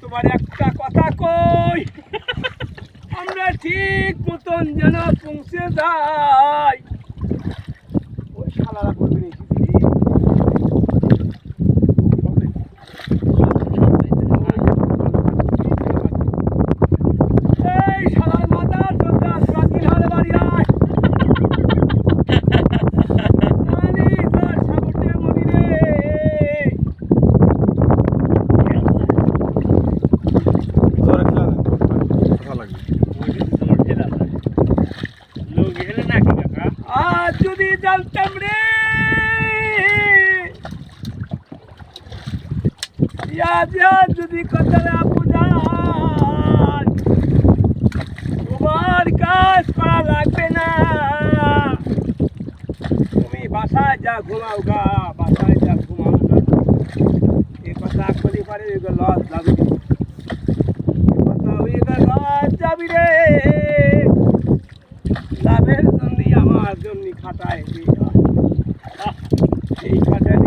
তোমার একটা কথা কই, আমরা ঠিক মতন যেন পৌঁছে যাই। ওই শালারা করবে নি এই শালার মাথা চোদ্দা প্রাচীন হলে বাড়ি আয়। আরে তার সাগরটে মনি রে। আজ যদি জানতাম রে, যদি কথাটা বুঝান, তোমার কাজ করা লাগবে না, তুমি বাসায় যা ঘুমাও গা, বাসায় যা ঘুমাও গা। এ কথা করি পারে লস যাবে, কথা লস যাবি রে। লাভের জন্য আমার জন্য খাটায় এই খাটায়